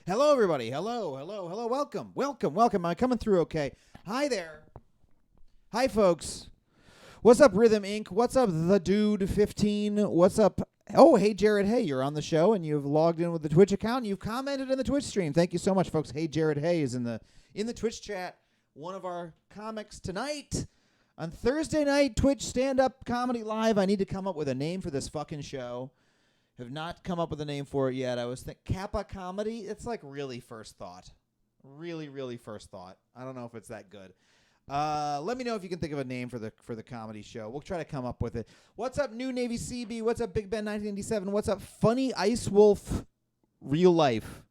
Hello, everybody. Hello. Welcome. Am I coming through okay? Hi there. Hi, folks. What's up, Rhythm Inc.? What's up, The Dude 15? What's up? Oh, hey, Jared. Hey, you're on the show, and you've logged in with the Twitch account, and you've commented in the Twitch stream. Thank you so much, folks. Hey, Jared. Hey is in the Twitch chat. One of our comics tonight on Thursday night, Twitch stand-up comedy live. I need to come up with a name for this fucking show. Have not come up with a name for it yet. I was thinking Kappa Comedy. It's like really first thought. Really first thought. I don't know if it's that good. Let me know if you can think of a name for the comedy show. We'll try to come up with it. What's up, New Navy CB? What's up, Big Ben 1987? What's up, Funny Ice Wolf Real Life?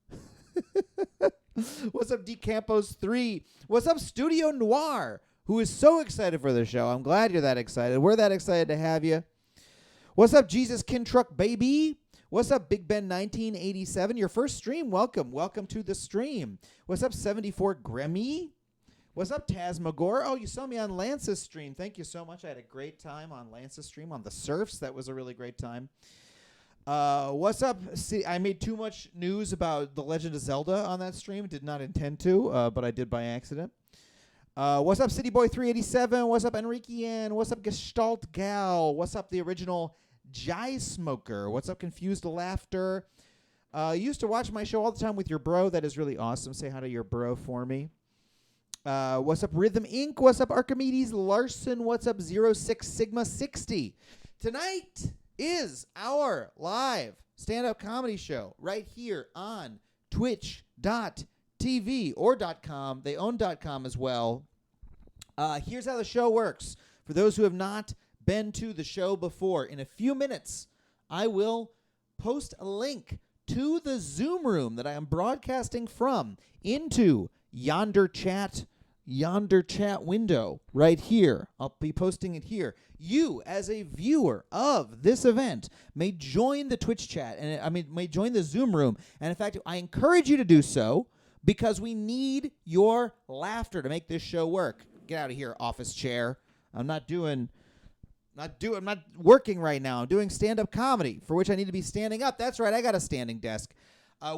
What's up, D Campos 3? What's up, Studio Noir, who is so excited for the show? I'm glad you're that excited. We're that excited to have you. What's up, Jesus Kintruck, baby? What's up, Big Ben 1987? Your first stream. Welcome to the stream. What's up, 74 Grammy? What's up, Tasmagore? Oh, you saw me on Lance's stream. Thank you so much. I had a great time on Lance's stream on the Surfs. That was a really great time. What's up? See, I made too much news about The Legend of Zelda on that stream. Did not intend to, but I did by accident. What's up, Cityboy 387? What's up, Enrique? What's up, Gestalt Gal? What's up, the original Jai Smoker? What's up, Confused Laughter? You used to watch my show all the time with your bro. That is really awesome. Say hi to your bro for me. What's up, Rhythm Inc.? What's up, Archimedes Larson? What's up, 06 Sigma 60? Tonight is our live stand-up comedy show right here on twitch.tv or .com. They own .com as well. Here's how the show works. For those who have not been to the show before, in a few minutes, I will post a link to the Zoom room that I am broadcasting from into yonder chat window right here. I'll be posting it here. You, as a viewer of this event, may join the Twitch chat, and may join the Zoom room. And in fact, I encourage you to do so because we need your laughter to make this show work. Get out of here, office chair. I'm not working right now. I'm doing stand-up comedy, for which I need to be standing up. That's right, I got a standing desk.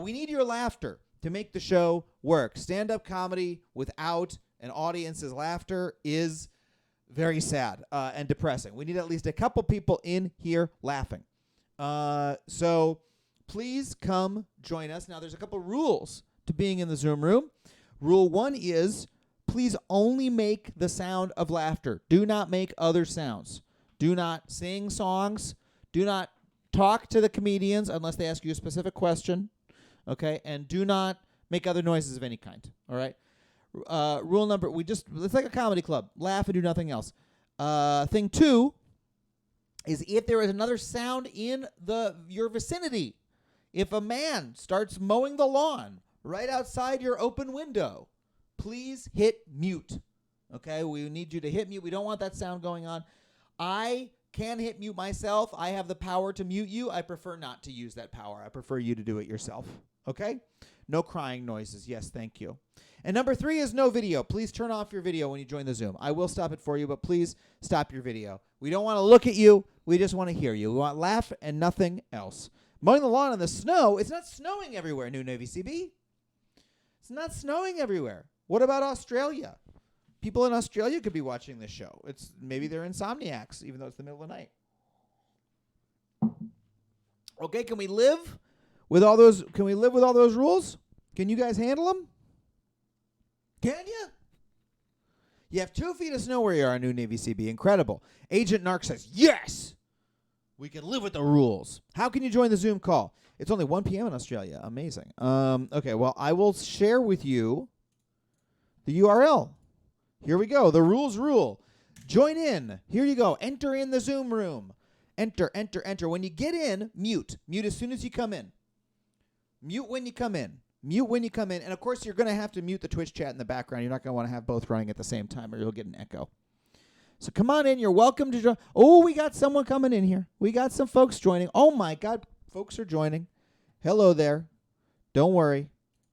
We need your laughter to make the show work. Stand-up comedy without an audience's laughter is very sad and depressing. We need at least a couple people in here laughing. So please come join us. Now, there's a couple rules to being in the Zoom room. Rule 1 is please only make the sound of laughter. Do not make other sounds. Do not sing songs. Do not talk to the comedians unless they ask you a specific question. Okay? And do not make other noises of any kind. All right? Rule number, it's like a comedy club. Laugh and do nothing else. Thing 2 is if there is another sound in your vicinity, if a man starts mowing the lawn right outside your open window, please hit mute. Okay? We need you to hit mute. We don't want that sound going on. I can hit mute myself. I have the power to mute you. I prefer not to use that power. I prefer you to do it yourself. Okay? No crying noises. Yes, thank you. And number 3 is no video. Please turn off your video when you join the Zoom. I will stop it for you, but please stop your video. We don't want to look at you. We just want to hear you. We want laugh and nothing else. Mowing the lawn in the snow. It's not snowing everywhere, New Navy CB. It's not snowing everywhere. What about Australia? People in Australia could be watching this show. Maybe they're insomniacs, even though it's the middle of the night. Okay, can we live with all those? Can we live with all those rules? Can you guys handle them? Can you? You have 2 feet of snow where you are, New Navy CB. Incredible. Agent Narc says, yes, we can live with the rules. How can you join the Zoom call? It's only 1 p.m. in Australia. Amazing. Okay, well, I will share with you the URL. Here we go. The rules rule. Join in. Here you go. Enter in the Zoom room. Enter. When you get in, mute. Mute as soon as you come in. Mute when you come in. And, of course, you're going to have to mute the Twitch chat in the background. You're not going to want to have both running at the same time or you'll get an echo. So come on in. You're welcome to join. Oh, we got someone coming in here. We got some folks joining. Oh, my God. Folks are joining. Hello there. Don't worry,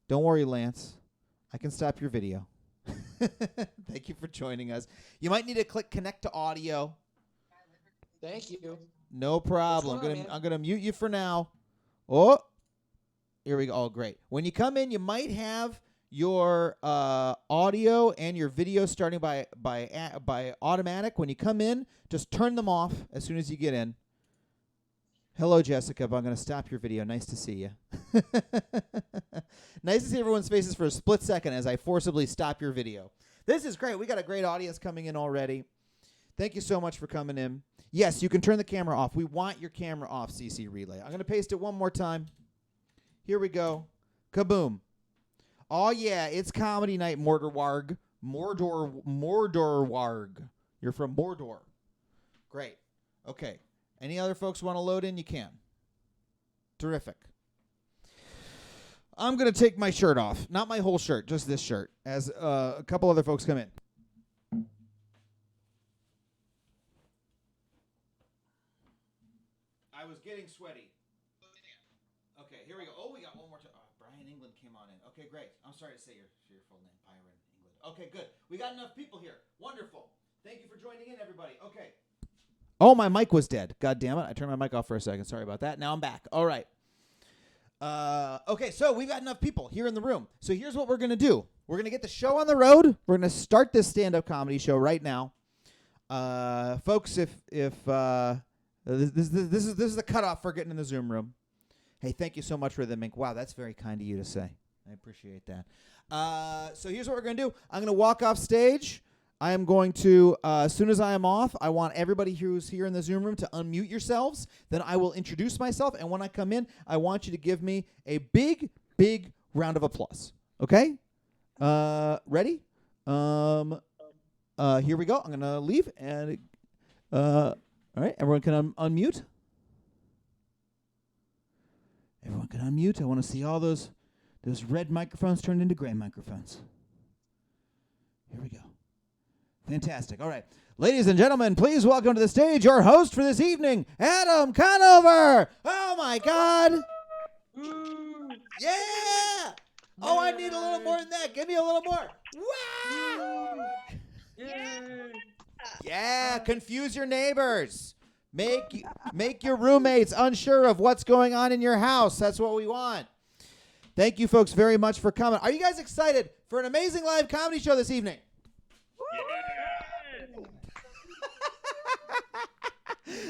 Lance. I can stop your video. Thank you for joining us. You might need to click connect to audio. Thank you. No problem. On, I'm gonna mute you for now. Oh, Here we go. Oh, great. When you come in, you might have your audio and your video starting by automatic. When you come in, just turn them off as soon as you get in. Hello, Jessica, but I'm going to stop your video. Nice to see you. Nice to see everyone's faces for a split second as I forcibly stop your video. This is great. We got a great audience coming in already. Thank you so much for coming in. Yes, you can turn the camera off. We want your camera off, CC Relay. I'm going to paste it one more time. Here we go. Kaboom. Oh, yeah, it's comedy night, Mordorwarg. Mordorwarg. You're from Mordor. Great. Okay. Any other folks want to load in? You can. Terrific. I'm going to take my shirt off. Not my whole shirt, just this shirt, as a couple other folks come in. I was getting sweaty. Okay, here we go. Oh, we got one more time. Brian England came on in. Okay, great. I'm sorry to say your full name, Byron England. Okay, good. We got enough people here. Wonderful. Thank you for joining in, everybody. Okay. Oh, my mic was dead. God damn it. I turned my mic off for a second. Sorry about that. Now I'm back. All right. Okay, so we've got enough people here in the room. So here's what we're going to do. We're going to get the show on the road. We're going to start this stand-up comedy show right now. Folks, if this is the cutoff for getting in the Zoom room. Hey, thank you so much for the mink. Wow, that's very kind of you to say. I appreciate that. So here's what we're going to do. I'm going to walk off stage. I am going to, as soon as I am off, I want everybody who's here in the Zoom room to unmute yourselves. Then I will introduce myself. And when I come in, I want you to give me a big, big round of applause. Okay? Ready? Here we go. I'm going to leave. And all right, everyone can unmute. Everyone can unmute. I want to see all those red microphones turned into gray microphones. Here we go. Fantastic. All right. Ladies and gentlemen, please welcome to the stage your host for this evening, Adam Conover. Oh, my God. Yeah. Oh, I need a little more than that. Give me a little more. Wow. Yeah. Confuse your neighbors. Make your roommates unsure of what's going on in your house. That's what we want. Thank you, folks, very much for coming. Are you guys excited for an amazing live comedy show this evening?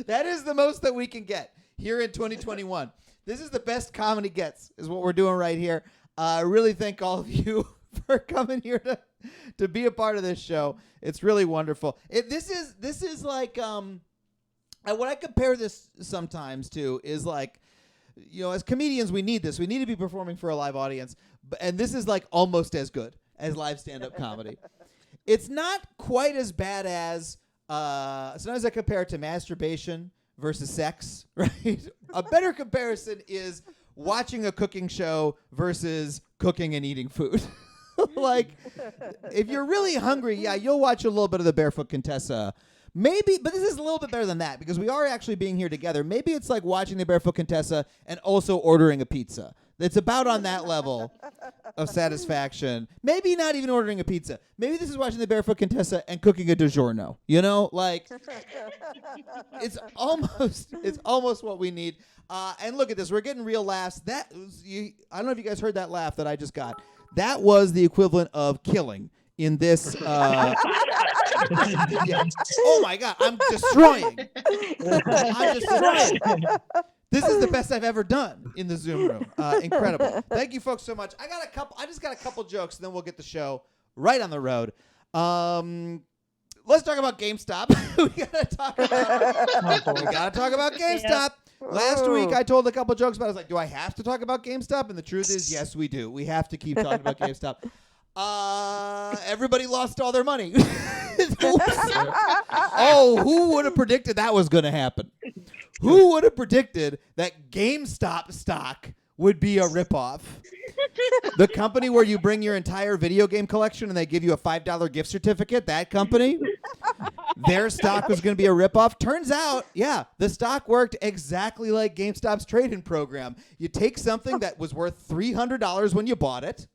That is the most that we can get here in 2021. This is the best comedy gets, is what we're doing right here. I really thank all of you for coming here to be a part of this show. It's really wonderful. This is like what I compare this sometimes to is like, you know, as comedians, we need this. We need to be performing for a live audience, and this is like almost as good as live stand-up comedy. It's not quite as bad as sometimes I compare it to masturbation versus sex, right? A better comparison is watching a cooking show versus cooking and eating food. Like, if you're really hungry, yeah, you'll watch a little bit of the Barefoot Contessa. Maybe, but this is a little bit better than that because we are actually being here together. Maybe it's like watching the Barefoot Contessa and also ordering a pizza. It's about on that level of satisfaction. Maybe not even ordering a pizza. Maybe this is watching the Barefoot Contessa and cooking a DiGiorno. You know, like it's almost what we need. And look at this. We're getting real laughs. I don't know if you guys heard that laugh that I just got. That was the equivalent of killing in this. Yeah. Oh, my God. I'm destroying. This is the best I've ever done in the Zoom room. Incredible. Thank you, folks, so much. I just got a couple jokes, and then we'll get the show right on the road. Let's talk about GameStop. we gotta talk about GameStop. Last week, I told a couple jokes, but I was like, do I have to talk about GameStop? And the truth is, yes, we do. We have to keep talking about GameStop. Everybody lost all their money. Oh, who would have predicted that was going to happen? Who would have predicted that GameStop stock would be a ripoff? The company where you bring your entire video game collection and they give you a $5 gift certificate, that company, their stock was going to be a ripoff. Turns out, yeah, the stock worked exactly like GameStop's trade-in program. You take something that was worth $300 when you bought it,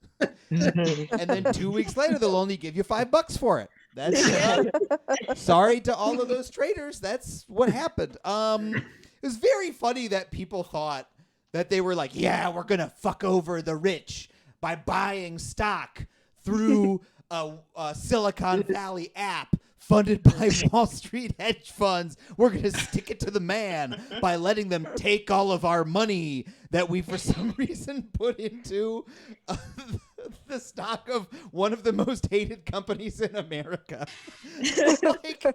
and then 2 weeks later, they'll only give you $5 for it. That's sorry to all of those traders. That's what happened. It was very funny that people thought that they were like, yeah, we're going to fuck over the rich by buying stock through a Silicon Valley app funded by Wall Street hedge funds. We're going to stick it to the man by letting them take all of our money that we, for some reason, put into the stock of one of the most hated companies in America. Like,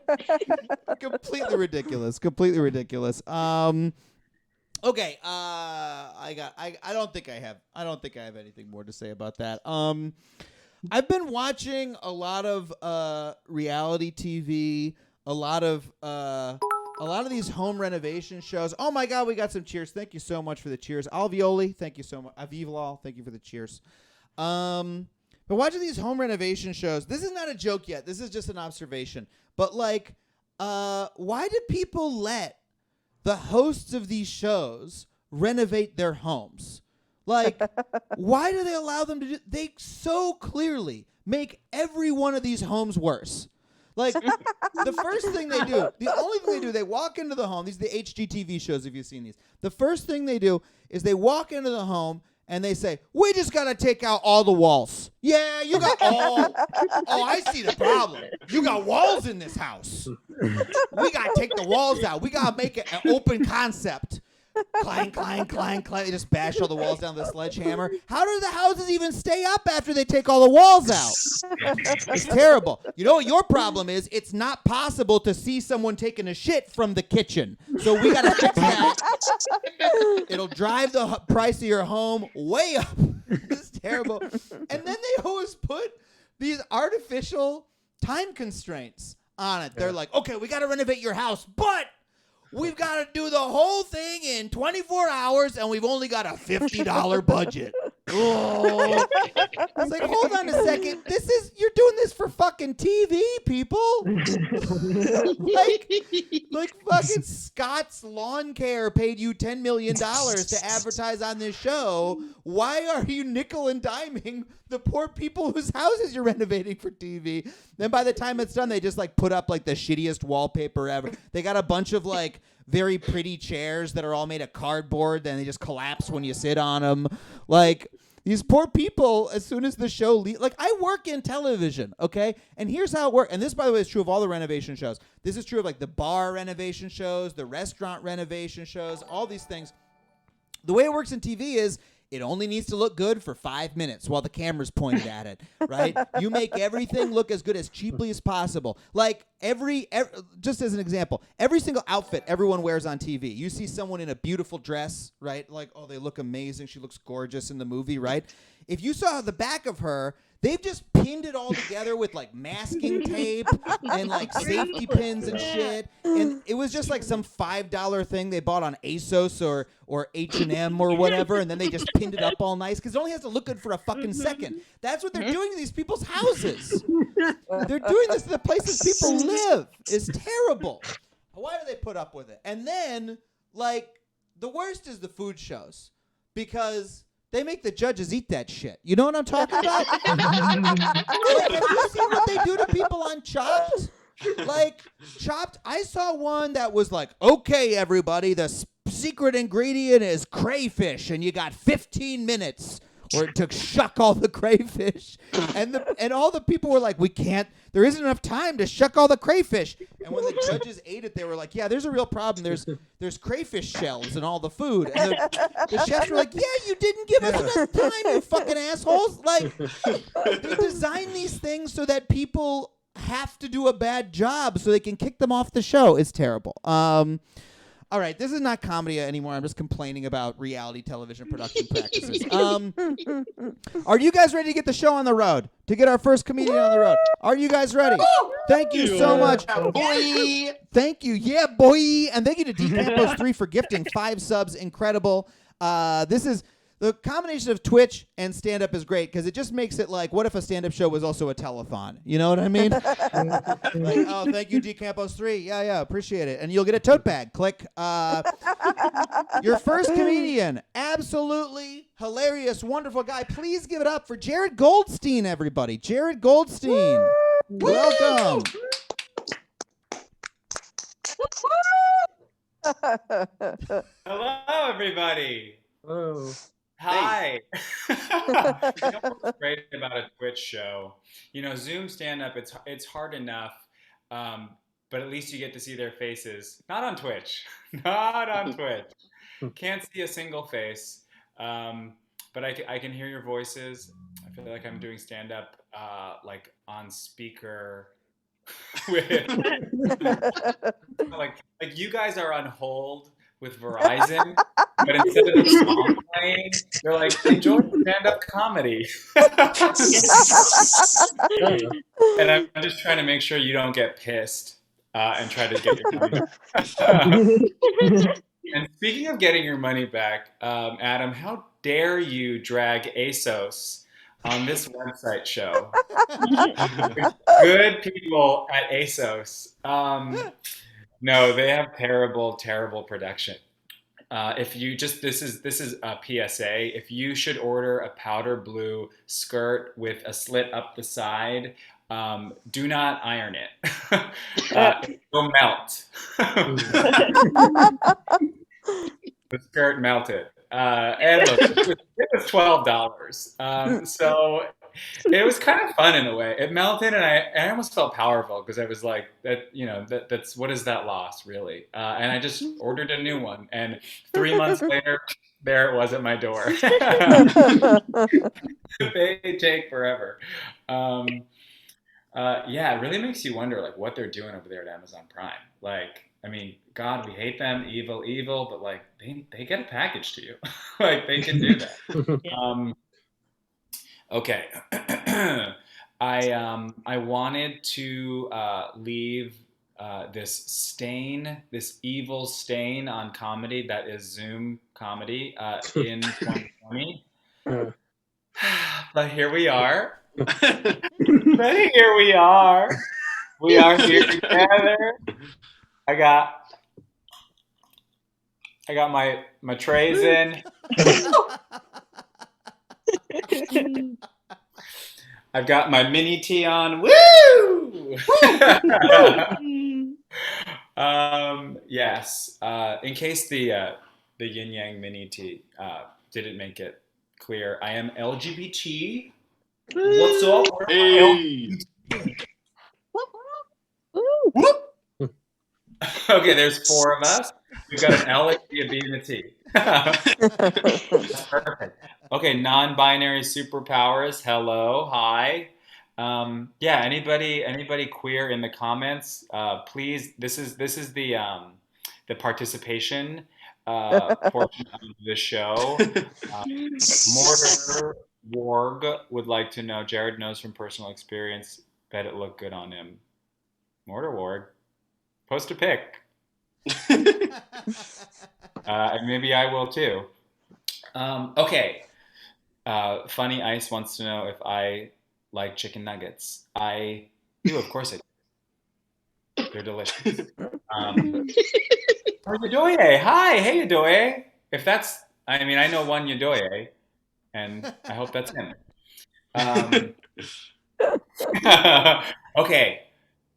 completely ridiculous. Completely ridiculous. Okay, I don't think I have anything more to say about that. I've been watching a lot of reality TV, a lot of these home renovation shows. Oh my God, we got some cheers. Thank you so much for the cheers. Alveoli, thank you so much. Avivlal, thank you for the cheers. But watching these home renovation shows, this is not a joke yet. This is just an observation. But like, why do people let the hosts of these shows renovate their homes? Like, why do they allow them to do? They so clearly make every one of these homes worse. Like, the first thing they do, the only thing they do, they walk into the home. These are the HGTV shows, if you've seen these. The first thing they do is they walk into the home and they say, we just got to take out all the walls. Yeah, you got all. Oh, I see the problem. You got walls in this house. We got to take the walls out. We got to make it an open concept. Clang, clang, clang, clang. They just bash all the walls down with a sledgehammer. How do the houses even stay up after they take all the walls out? It's terrible. You know what your problem is? It's not possible to see someone taking a shit from the kitchen. So we got to fix that. It'll drive the price of your home way up. It's terrible. And then they always put these artificial time constraints on it. They're like, okay, we got to renovate your house, but we've got to do the whole thing in 24 hours, and we've only got a $50 budget. Oh. It's like, hold on a second. You're doing this for fucking TV, people. like fucking Scott's Lawn Care paid you $10 million to advertise on this show. Why are you nickel and diming the poor people whose houses you're renovating for TV? Then by the time it's done, they just like put up like the shittiest wallpaper ever. They got a bunch of like very pretty chairs that are all made of cardboard, then they just collapse when you sit on them. Like, these poor people, as soon as the show like, I work in television, okay? And here's how it works. And this, by the way, is true of all the renovation shows. This is true of like the bar renovation shows, the restaurant renovation shows, all these things. The way it works in TV is it only needs to look good for 5 minutes while the camera's pointed at it, right? You make everything look as good as cheaply as possible. Like every just as an example, every single outfit everyone wears on TV. You see someone in a beautiful dress, right? Like, oh, they look amazing. She looks gorgeous in the movie, right? If you saw the back of her, they've just pinned it all together with like masking tape and like safety pins and shit. And it was just like some $5 thing they bought on ASOS or H&M or whatever. And then they just pinned it up all nice because it only has to look good for a fucking second. That's what they're doing to these people's houses. They're doing this to the places people live. It's terrible. Why do they put up with it? And then, like, the worst is the food shows because they make the judges eat that shit. You know what I'm talking about? Like, have you seen what they do to people on Chopped? Like, Chopped, I saw one that was like, okay, everybody, the secret ingredient is crayfish, and you got 15 minutes or to shuck all the crayfish. And all the people were like, there isn't enough time to shuck all the crayfish. And when the judges ate it, they were like, yeah, there's a real problem. There's crayfish shells in all the food. And the chefs were like, yeah, you didn't give us enough time, you fucking assholes. Like, they design these things so that people have to do a bad job so they can kick them off the show. It's terrible. All right, this is not comedy anymore. I'm just complaining about reality television production practices. Are you guys ready to get the show on the road? To get our first comedian on the road? Are you guys ready? Thank you so much. Boy. Thank you. Yeah, boy. And thank you to DCampos3 for gifting 5 subs. Incredible. This is the combination of Twitch and stand-up is great because it just makes it like, what if a stand-up show was also a telethon? You know what I mean? Like, oh, thank you, DCampos3. Yeah, appreciate it. And you'll get a tote bag. Click. Your first comedian, absolutely hilarious, wonderful guy. Please give it up for Jared Goldstein, everybody. Jared Goldstein. Welcome. Hello, everybody. Oh. Hi. What's great about a Twitch show? Zoom stand-up, it's hard enough, um, but at least you get to see their faces. Not on Twitch. Not on Twitch. Can't see a single face, um, but I can hear your voices. I feel like I'm doing stand-up like on speaker with like you guys are on hold with Verizon, but instead of the song playing, they're like, enjoy stand-up comedy. And I'm just trying to make sure you don't get pissed and try to get your money back. And speaking of getting your money back, Adam, how dare you drag ASOS on this website show? Good people at ASOS. No, they have terrible, terrible production. If you just this is a PSA. If you should order a powder blue skirt with a slit up the side, do not iron it. It will melt. The skirt melted. And look, it was $12. So it was kind of fun in a way. It melted, and I almost felt powerful because I was like, that's what is that loss really? And I just ordered a new one, and 3 months later, there it was at my door. They take forever. Um, yeah, it really makes you wonder like what they're doing over there at Amazon Prime. Like, I mean, God, we hate them, evil, evil, but like they get a package to you. Like they can do that. Okay. I wanted to leave this evil stain on comedy that is Zoom comedy in 2020. But here we are. But here we are. We are here together. I got my trays in. I've got my mini tee on. Woo! Yes. In case the yin yang mini tee didn't make it clear, I am LGBT. What's up? Hey. Okay, there's 4 of us. We've got an L, a T, a B, and a T. That's perfect. Okay, non-binary superpowers. Hello, hi. Yeah, anybody queer in the comments? Please, this is the participation portion of the show. Mortar Warg would like to know. Jared knows from personal experience. Bet it looked good on him. Mortar Warg, post a pic. And maybe I will too. Okay. Funny Ice wants to know if I like chicken nuggets. I do, of course I do. They're delicious. How are Yadoye? Hi, hey Yadoye. If that's, I mean, I know one Yadoye, and I hope that's him. Okay.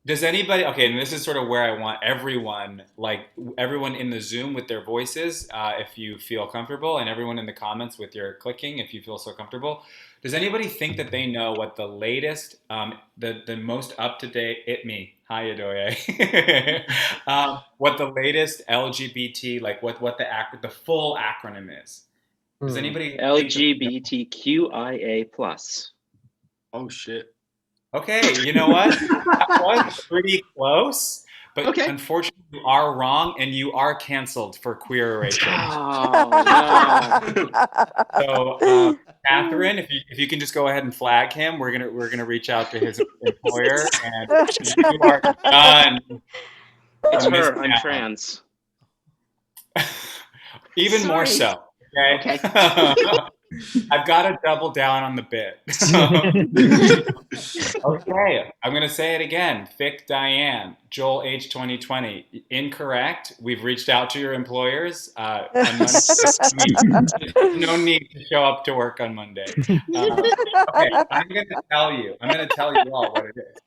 Does anybody, okay, and this is sort of where I want everyone, like everyone in the Zoom with their voices, if you feel comfortable, and everyone in the comments with your clicking, if you feel so comfortable. Does anybody think that they know what the latest, the most up to date, hi Adoye, what the latest LGBT, like what the full acronym is? Does anybody LGBTQIA+. Oh shit. Okay, you know what? That was pretty close, but Okay. unfortunately you are wrong, and you are canceled for queer erasure. Oh, no. So, Catherine, if you can just go ahead and flag him, we're gonna reach out to his employer, and you are done. It's on this her. I'm now. trans. Even more so. Okay. I've got to double down on the bit. Okay, I'm going to say it again. Thick Diane, Joel H. 2020. Incorrect. We've reached out to your employers. On Monday. No need to show up to work on Monday. Okay, I'm going to tell you all what it is.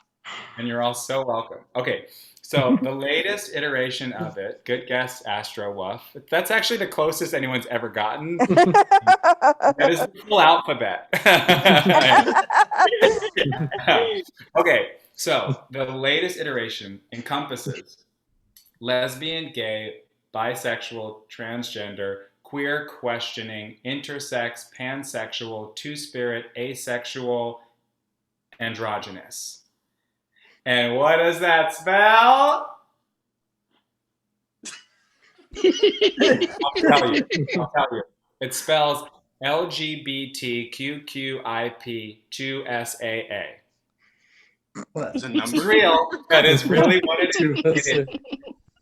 And you're all so welcome. Okay, so the latest iteration of it, good guess, Astro Wuff. That's actually the closest anyone's ever gotten. That is the full alphabet. Okay, so the latest iteration encompasses lesbian, gay, bisexual, transgender, queer, questioning, intersex, pansexual, two-spirit, asexual, androgynous. And what does that spell? I'll tell you. It spells LGBTQQIP2SAA. It's a It's number. real. That is really what it is. It is Two.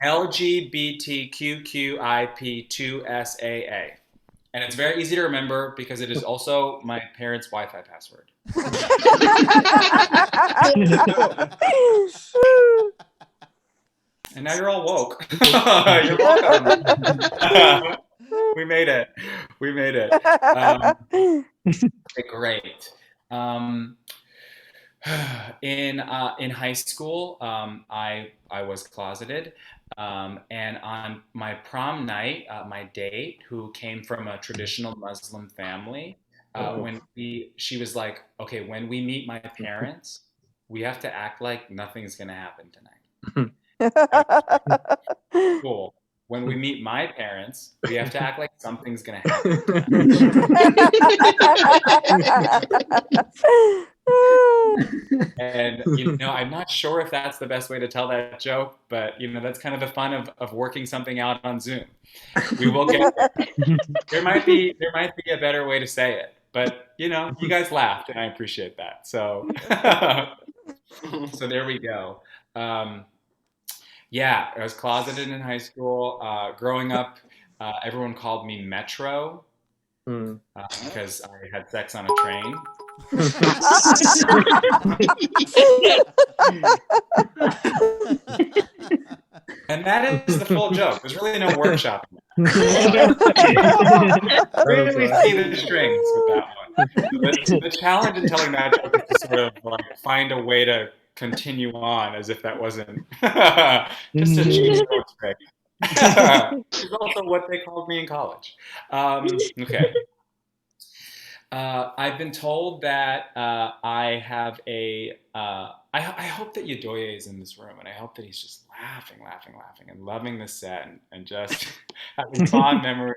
LGBTQQIP2SAA. And it's very easy to remember because it is also my parents' Wi-Fi password. And now you're all woke. You're welcome. We made it. We made it. Okay, great. In high school, I was closeted, and on my prom night, my date, who came from a traditional Muslim family, she was like, "Okay, when we meet my parents, we have to act like nothing's gonna happen tonight." Cool. When we meet my parents, we have to act like something's gonna happen tonight. And I'm not sure if that's the best way to tell that joke, but that's kind of the fun of working something out on Zoom. We will get there. There might be a better way to say it, but you guys laughed, and I appreciate that. So, so there we go. Yeah, I was closeted in high school. Growing up, everyone called me Metro because I had sex on a train. And that is the full joke. There's really no workshopping. Really see the strings with that one. The challenge in telling that joke is to sort of like find a way to continue on as if that wasn't just a cheap trick. It's also what they called me in college. Okay. I've been told that I have a. I hope that Yodoye is in this room, and I hope that he's just laughing, and loving the set, and just having fond memories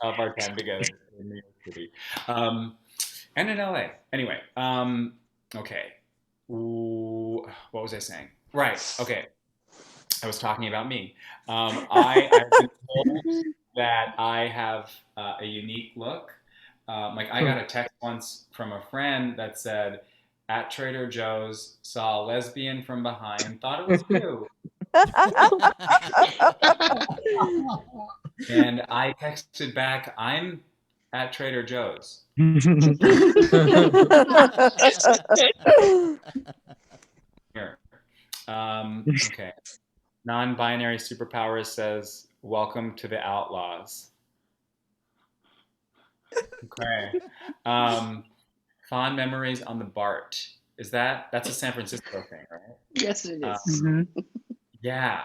of our time together in New York City, and in LA. Anyway, okay. Ooh, what was I saying? Right. Okay. I was talking about me. I've been told that I have a unique look. I got a text once from a friend that said, "At Trader Joe's, saw a lesbian from behind, thought it was you." And I texted back, "I'm at Trader Joe's." Here. Okay. Non-binary superpowers says, "Welcome to the Outlaws." Okay. Fond memories on the BART. That's a San Francisco thing, right? Yes, it is. Yeah.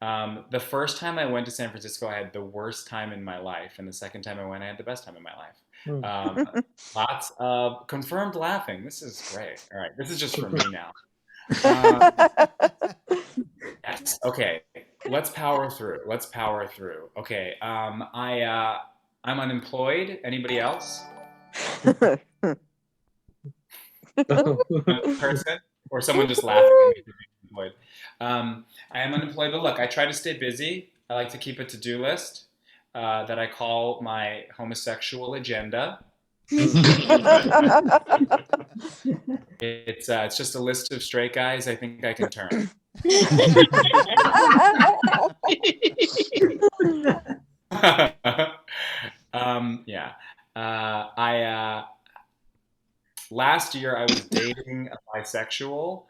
The first time I went to San Francisco, I had the worst time in my life, and the second time I went, I had the best time in my life. Lots of confirmed laughing. This is great. All right, this is just for me now. Yes. Okay. Let's power through. Okay. I'm unemployed. Anybody else? Person or someone just laughing at me for being unemployed. I am unemployed, but look, I try to stay busy. I like to keep a to-do list that I call my homosexual agenda. It's just a list of straight guys I think I can turn. Yeah. Last year I was dating a bisexual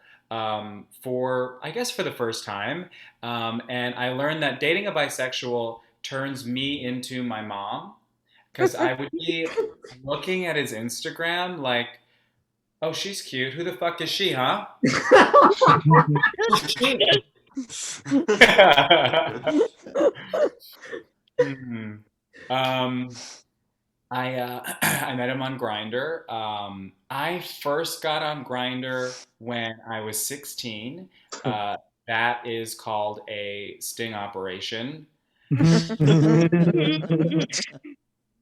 for the first time, and I learned that dating a bisexual turns me into my mom because I would be looking at his Instagram like, Oh, she's cute. Who the fuck is she, huh? Hmm. Um, I met him on Grinder. I first got on Grinder when I was 16. That is called a sting operation.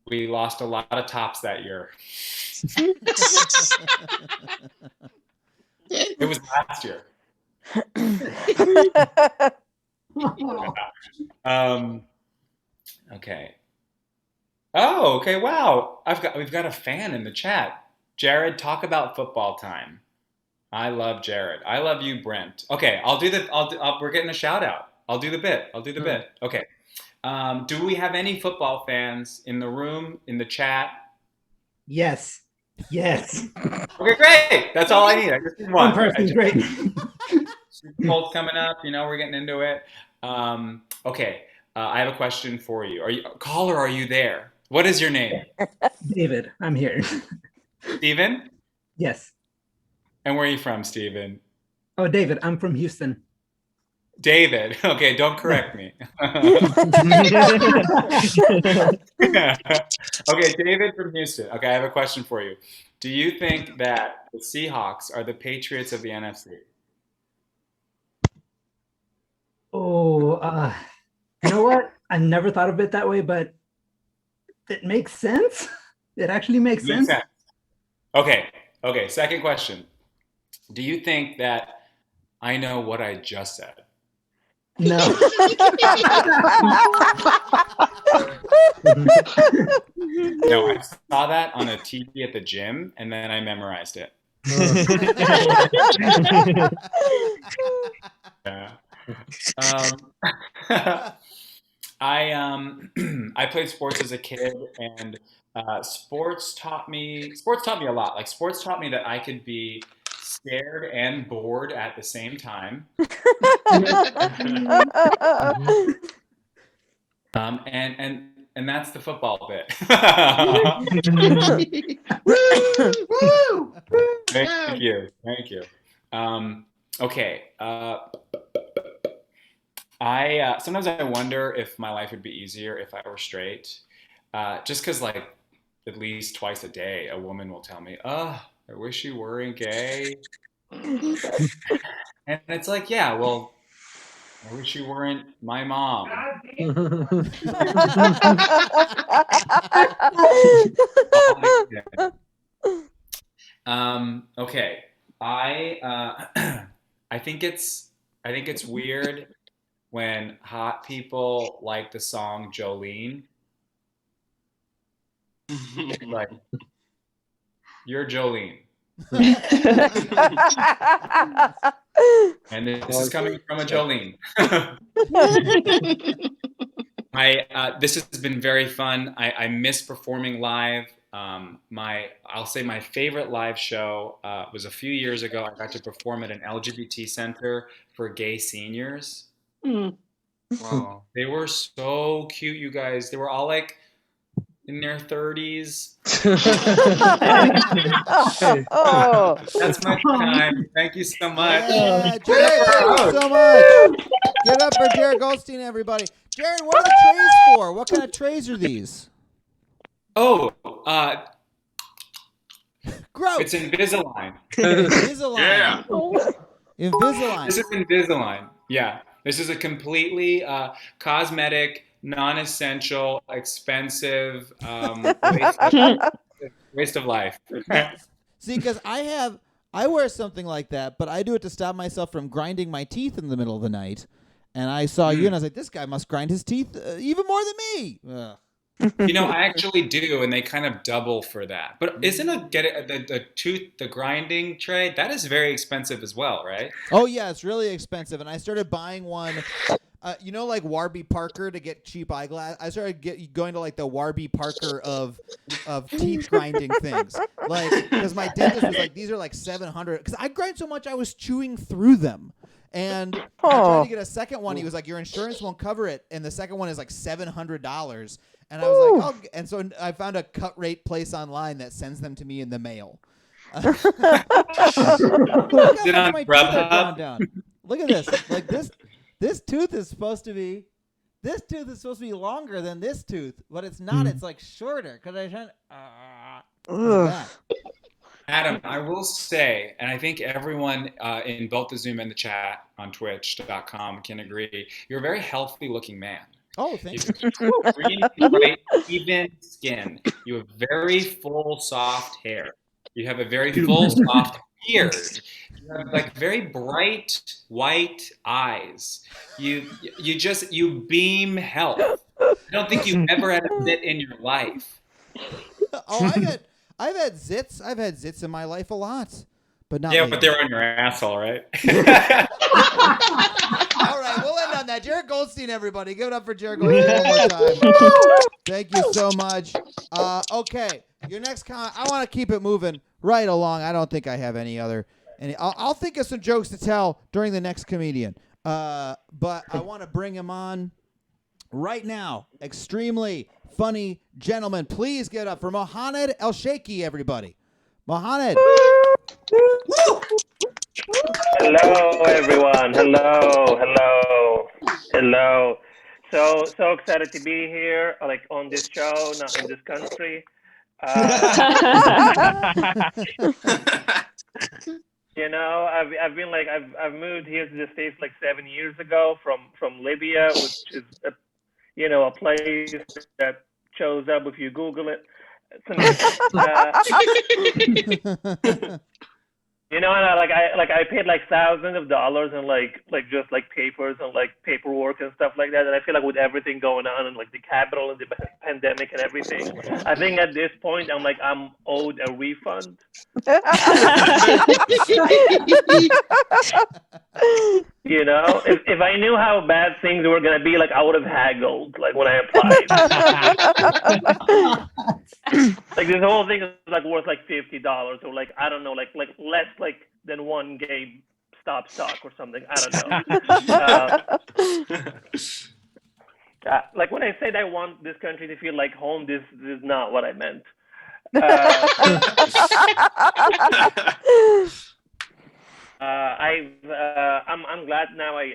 We lost a lot of tops that year. It was last year. Okay. Oh, okay. Wow. We've got a fan in the chat. Jared, talk about football time. I love Jared. I love you, Brent. Okay, we're getting a shout out. I'll do the bit. Okay. Do we have any football fans in the room, in the chat? Yes. Okay, great. That's all I need. I just need one. One person's great. Super Bowl's coming up. We're getting into it. Okay. I have a question for you. Caller? Are you there? What is your name? David, I'm here. Steven? Yes. And where are you from, Steven? Oh, David, I'm from Houston. David. Okay, don't correct me. Okay, David from Houston. Okay, I have a question for you. Do you think that the Seahawks are the Patriots of the NFC? Oh, you know what? I never thought of it that way, but it makes sense. It actually makes sense. Okay, second question. Do you think that I know what I just said? No. No, I saw that on a TV at the gym, and then I memorized it. Yeah. I played sports as a kid, and sports taught me a lot. Like, sports taught me that I could be scared and bored at the same time. And that's the football bit. Thank you. Okay. I sometimes I wonder if my life would be easier if I were straight. Just because, like, at least twice a day, a woman will tell me, "Oh, I wish you weren't gay," and it's like, yeah, well, I wish you weren't my mom. Okay. I think it's weird when hot people like the song Jolene. Like, you're Jolene. And this is coming from a Jolene. This has been very fun. I miss performing live. I'll say my favorite live show was a few years ago. I got to perform at an LGBT center for gay seniors. Wow. They were so cute, you guys. They were all like in their 30s. Oh. That's my time. Thank you so much. Yeah, Jared, thank you so much. Give it up for Jared Goldstein, everybody. Jared, what are the trays for? What kind of trays are these? Oh, Gross. it's Invisalign. Invisalign. Yeah. Invisalign. This is Invisalign. Yeah. This is a completely cosmetic, non-essential, expensive waste of life. See, because I wear something like that, but I do it to stop myself from grinding my teeth in the middle of the night. And I saw you, and I was like, this guy must grind his teeth even more than me. Ugh. I actually do, and they kind of double for that. But isn't the grinding tray, that is very expensive as well, right? Oh yeah, it's really expensive, and I started buying one. Like Warby Parker to get cheap eyeglass. I started going to like the Warby Parker of teeth grinding things, like, because my dentist was like, these are like $700. Because I grind so much, I was chewing through them. And I tried to get a second one. He was like, your insurance won't cover it, and the second one is like $700. And I was like, and so I found a cut rate place online that sends them to me in the mail. Look how Is it much on my teeth are Grubhub? ground down. Look at this. Like this tooth is supposed to be. This tooth is supposed to be longer than this tooth, but it's not. It's like shorter because I trying. Ugh. Adam, I will say, and I think everyone in both the Zoom and the chat on Twitch.com can agree, you're a very healthy looking man. Oh, thank You you. have green, bright, even skin. You have very full, soft hair. You have a very full, soft beard. You have like very bright white eyes. You beam health. I don't think you've ever had a zit in your life. Oh, I've had zits. I've had zits in my life a lot, but not. Yeah, lately. but they're on your asshole, right? All right, we'll end on that. Jared Goldstein, everybody. Give it up for Jared Goldstein one more time. Thank you so much. Okay, your next comment. I want to keep it moving right along. I don't think I have any other. I'll think of some jokes to tell during the next comedian. But I want to bring him on right now. Extremely funny gentleman. Please get up for Mohanad Elshieky, everybody. Mohanad. Hello, everyone. Hello. So excited to be here, like on this show, not in this country. You know, I've been like I've moved here to the States like 7 years ago from Libya, which is a place that shows up if you Google it. It's amazing. And I paid like thousands of dollars in like just like papers and like paperwork and stuff like that. And I feel like with everything going on and like the capital and the pandemic and everything, I think at this point I'm owed a refund. You know, if I knew how bad things were gonna be, like I would have haggled like when I applied. Like this whole thing is like worth like $50 or like I don't know, like less like than one GameStop stock or something. I don't know. Like when I said I want this country to feel like home, this is not what I meant. I'm glad now I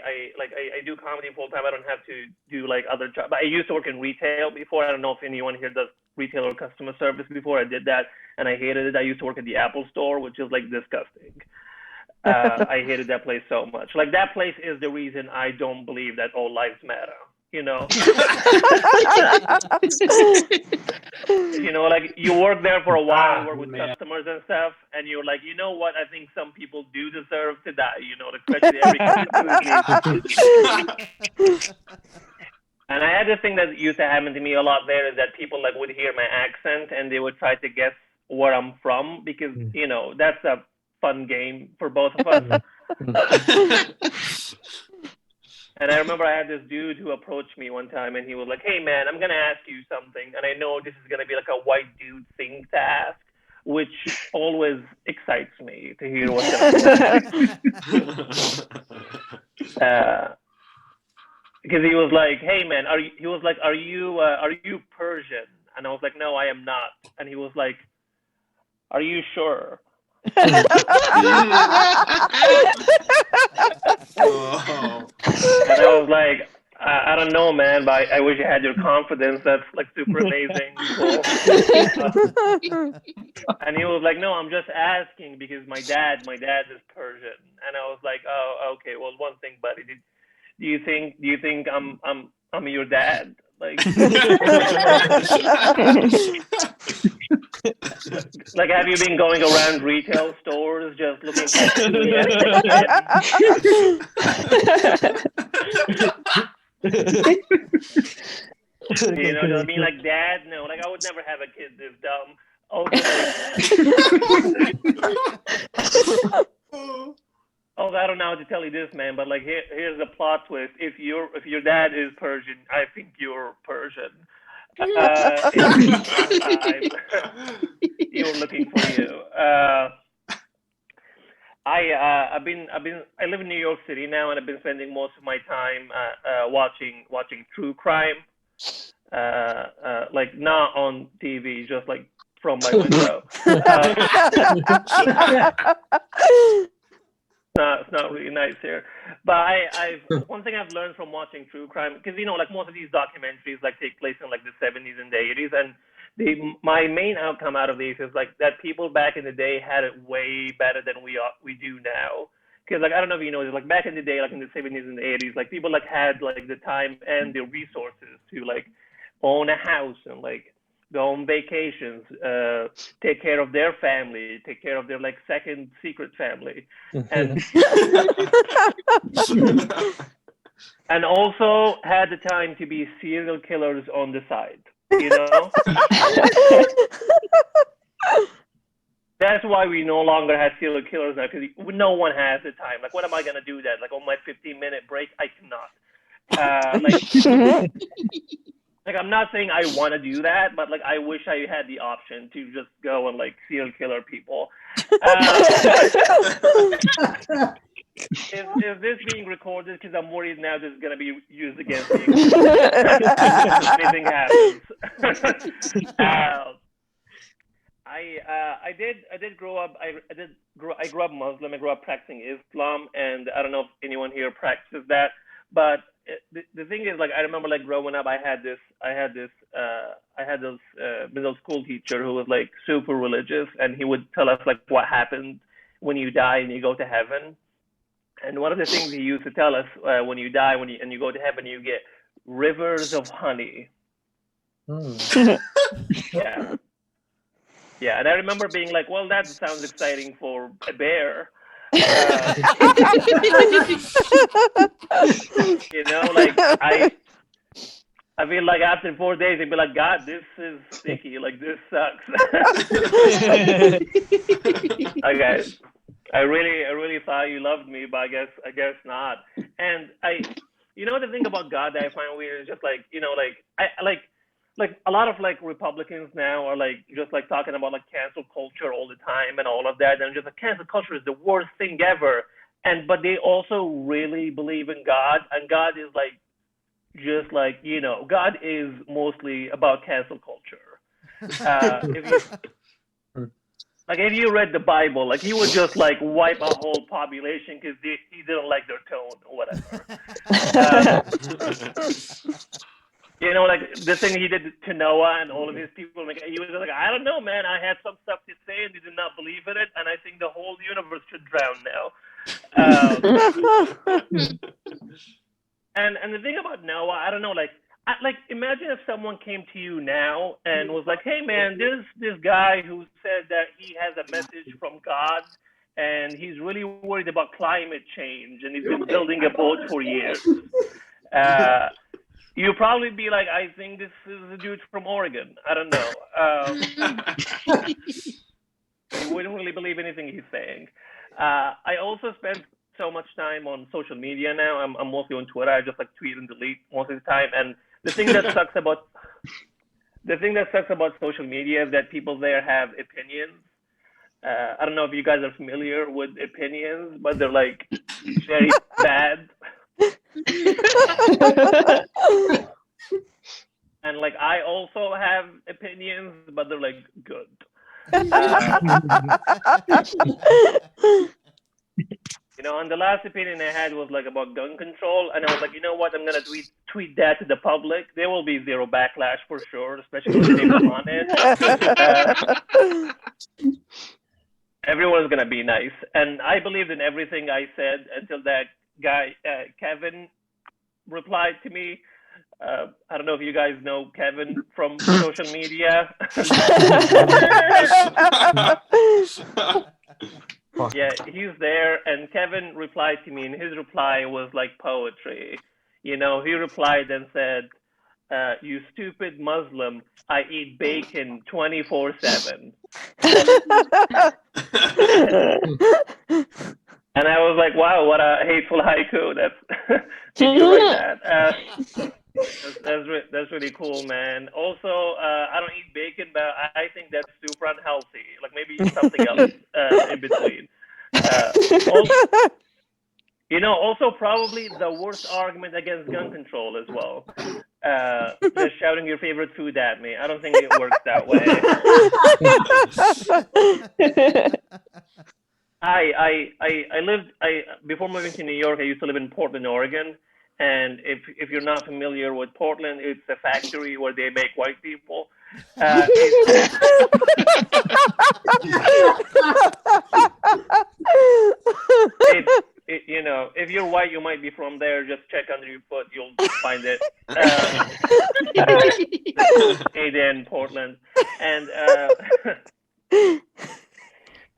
do comedy full time. I don't have to do like other jobs. But I used to work in retail before. I don't know if anyone here does retail or customer service before. I did that and I hated it. I used to work at the Apple store, which is like disgusting. I hated that place so much. Like that place is the reason I don't believe that all lives matter. You know, like you work there for a while, work with customers and stuff, and you're like, you know what? I think some people do deserve to die. You know, especially every customer. And I had this thing that used to happen to me a lot there is that people like would hear my accent and they would try to guess where I'm from because that's a fun game for both of us. And I remember I had this dude who approached me one time and he was like, hey man, I'm going to ask you something. And I know this is going to be like a white dude thing to ask, which always excites me to hear what's going to happen. Because he was like, hey man, are you Persian? And I was like, no, I am not. And he was like, are you sure? And I was like, I don't know, man, but I wish I had your confidence. That's like super amazing. Cool. And he was like, no, I'm just asking because my dad is Persian. And I was like, oh, okay. Well, one thing, buddy, do you think I'm your dad? Like, like, have you been going around retail stores just looking for you know what I mean? Like, dad, no. Like, I would never have a kid this dumb. Also, I don't know how to tell you this, man, but like, here's the plot twist. If your dad is Persian, I think you're Persian. You're looking for you. I live in New York City now, and I've been spending most of my time watching true crime, like not on TV, just like from my window. It's not really nice here. But one thing I've learned from watching true crime, because like most of these documentaries like take place in like the 70s and the 80s, and my main outcome out of these is like that people back in the day had it way better than we do now. Because like I don't know if you know, like back in the day, like in the 70s and the 80s, like people like had like the time and the resources to like own a house and like go on vacations, take care of their family, take care of their like second secret family, and and also had the time to be serial killers on the side. That's why we no longer have serial killers now, because no one has the time. Like, what am I gonna do that? Like on my 15-minute break, I cannot. Like I'm not saying I want to do that, but like I wish I had the option to just go and like serial killer people. Is this being recorded? Because I'm worried now this is gonna be used against me. If anything happens. I did grow up. I grew up Muslim. I grew up practicing Islam, and I don't know if anyone here practices that, but the thing is, like, I remember like growing up, I had this middle school teacher who was like super religious, and he would tell us like what happens when you die and you go to heaven. And one of the things he used to tell us, when you die, and you go to heaven, you get rivers of honey. Yeah, and I remember being like, well, that sounds exciting for a bear. Like I feel like after 4 days, they'd be like, God, this is sticky. Like, this sucks. Okay. I really thought you loved me, but I guess not. And the thing about God that I find weird is just like, like a lot of like Republicans now are like just like talking about like cancel culture all the time and all of that, and just like cancel culture is the worst thing ever. But they also really believe in God, and God is like just like God is mostly about cancel culture. If you read the Bible, like he would just like wipe a whole population because he didn't like their tone or whatever. Like the thing he did to Noah and all of his people, like he was like, I don't know, man. I had some stuff to say and they did not believe in it, and I think the whole universe should drown now. And the thing about Noah, I don't know, like imagine if someone came to you now and was like, hey man, there's this guy who said that he has a message from God and he's really worried about climate change and he's been building a boat for years. You'd probably be like, I think this is a dude from Oregon. I don't know. You wouldn't really believe anything he's saying. I also spend so much time on social media now. I'm mostly on Twitter. I just like tweet and delete most of the time. And the thing that sucks about social media is that people there have opinions. I don't know if you guys are familiar with opinions, but they're like very bad. And like I also have opinions, but they're like good. And the last opinion I had was like about gun control, and I was like, you know what? I'm gonna tweet that to the public. There will be zero backlash for sure, especially with the name Mohanad. Everyone's gonna be nice, and I believed in everything I said until that guy Kevin replied to me. I don't know if you guys know Kevin from social media. Yeah, he's there, and Kevin replied to me, and his reply was like poetry. He replied and said, you stupid Muslim, I eat bacon 24/7. And I was like, wow, what a hateful haiku. Did you write that? That's really cool, man. Also, I don't eat bacon, but I think that's super unhealthy. Like maybe something else in between. Also probably the worst argument against gun control as well. just shouting your favorite food at me. I don't think it works that way. Before moving to New York, I used to live in Portland, Oregon. And if you're not familiar with Portland, it's a factory where they make white people. If you're white, you might be from there. Just check under your foot, you'll find it. In Portland, and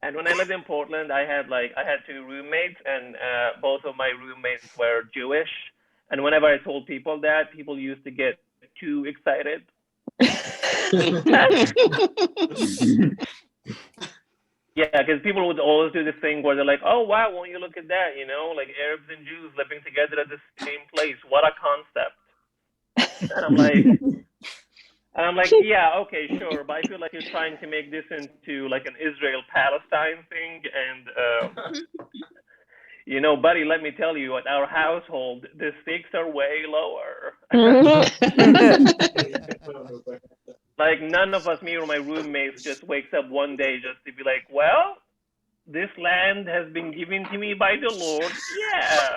and when I lived in Portland, I had 2 roommates, and both of my roommates were Jewish. And whenever I told people that, people used to get too excited. Yeah, because people would always do this thing where they're like, "Oh wow, won't you look at that? Like Arabs and Jews living together at the same place. What a concept!" And I'm like, yeah, okay, sure, but I feel like you're trying to make this into like an Israel-Palestine thing, and buddy, let me tell you, at our household, the stakes are way lower. Like none of us, me or my roommates, just wakes up one day just to be like, well, this land has been given to me by the Lord. Yeah.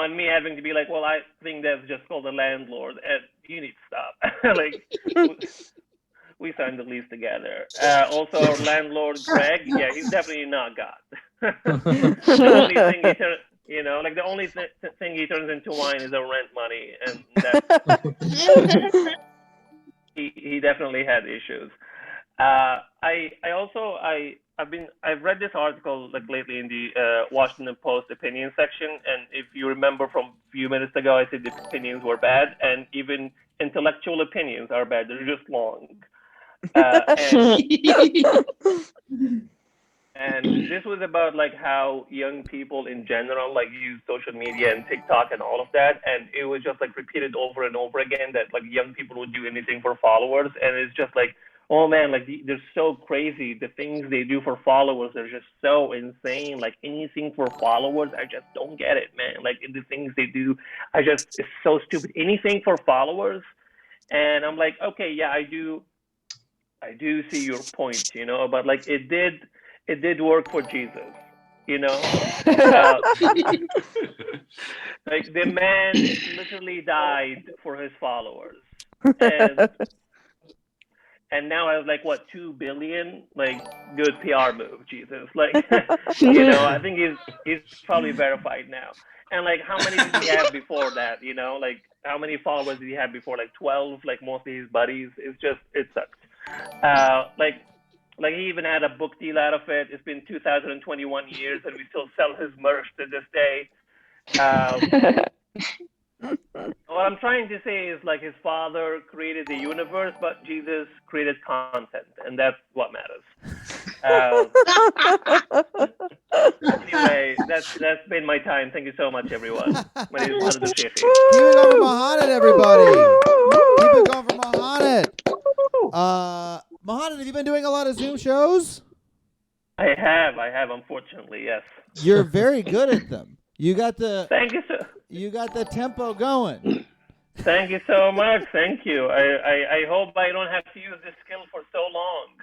And me having to be like, well, I think that's just called a landlord, and you need to stop. Like, we signed the lease together. Also, our landlord, Greg, yeah, he's definitely not God. The only thing the only thing he turns into wine is our rent money, and he definitely had issues. I've read this article like lately in the Washington Post opinion section, and if you remember from a few minutes ago, I said the opinions were bad, and even intellectual opinions are bad. They're just long. And this was about like how young people in general like use social media and TikTok and all of that, and it was just like repeated over and over again that like young people would do anything for followers, and it's just like, oh man, like they're so crazy. The things they do for followers are just so insane. Like anything for followers, I just don't get it, man. Like the things they do, it's so stupid. Anything for followers, and I'm like, okay, yeah, I do see your point, but like it did work for Jesus, like the man literally died for his followers, and now I have like 2 billion, like good PR move, Jesus. Like, I think he's probably verified now. And like, how many did he have before that? Like how many followers did he have before? Like 12, like mostly his buddies. It sucks. Like he even had a book deal out of it. It's been 2021 years, and we still sell his merch to this day. What I'm trying to say is like his father created the universe, but Jesus created content, and that's what matters. Anyway, that's been my time. Thank you so much, everyone. My name is Mohanad. Keep it going for Mohanad, everybody. Keep it going for Mohanad. Mohanad, have you been doing a lot of Zoom shows? I have, unfortunately, yes. You're very good at them. You got the Thank you, sir. You got the tempo going. Thank you so much. Thank you. I hope I don't have to use this skill for so long.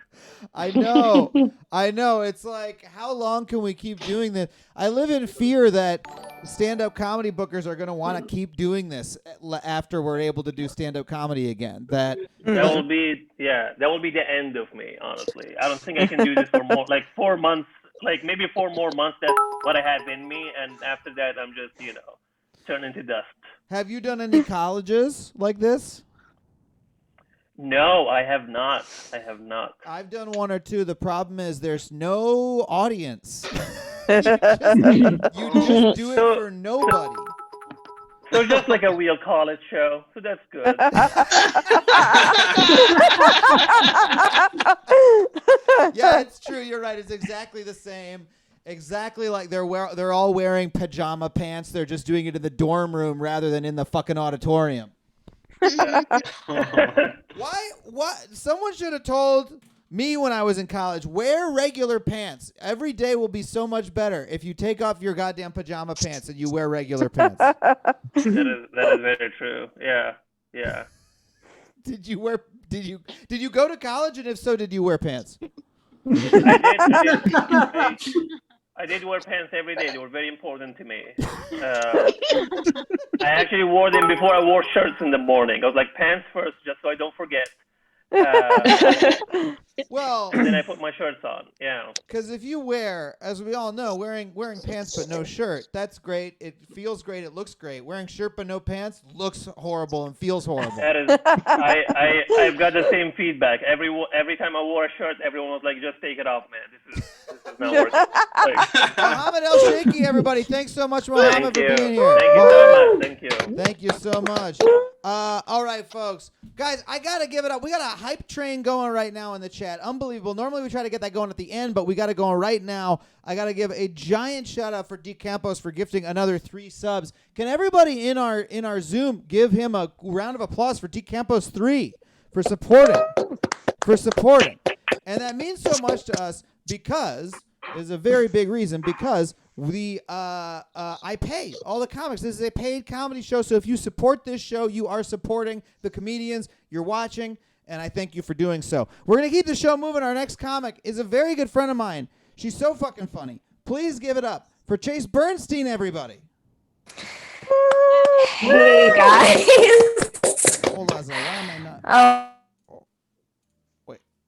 I know. It's like, how long can we keep doing this? I live in fear that stand-up comedy bookers are going to want to keep doing this after we're able to do stand-up comedy again. That will be the end of me, honestly. I don't think I can do this for more, like 4 months, like maybe 4 more months. That's what I have in me. And after that, I'm just, turn into dust. Have you done any colleges like this? No, I have not. I've done 1 or 2. The problem is there's no audience. you just do it for nobody. So just like a real college show. So that's good. Yeah, it's true. You're right. It's exactly the same. Exactly like they're all wearing pajama pants. They're just doing it in the dorm room rather than in the fucking auditorium. Why? What? Someone should have told Me when I was in college, wear regular pants. Every day will be so much better if you take off your goddamn pajama pants and you wear regular pants. That is very true. Yeah. Did you go to college, and if so, did you wear pants? I did wear pants every day. They were very important to me. I actually wore them before I wore shirts in the morning. I was like, pants first, just so I don't forget. Well, and then I put my shirts on. Yeah. Because if you wear, as we all know, wearing pants but no shirt, that's great. It feels great. It looks great. Wearing shirt but no pants looks horrible and feels horrible. That is, I've got the same feedback. Every time I wore a shirt, everyone was like, "Just take it off, man. This is not working." Like, Mohanad Elshieky, everybody. Thanks so much, Mohanad, for being here. Thank you so much. Thank you. Thank you so much. All right, folks. Guys, I got to give it up. We got a hype train going right now in the chat. Unbelievable. Normally we try to get that going at the end, but we got it going right now. I got to give a giant shout out for D Campos for gifting another 3 subs. Can everybody in our Zoom give him a round of applause for D Campos 3 for supporting? And that means so much to us because is a very big reason because I pay all the comics. This is a paid comedy show, so if you support this show, you are supporting the comedians you're watching, and I thank you for doing so. We're going to keep the show moving. Our next comic is a very good friend of mine. She's so fucking funny. Please give it up for Chase Bernstein, everybody. Hey, guys. Hold on, why am I not?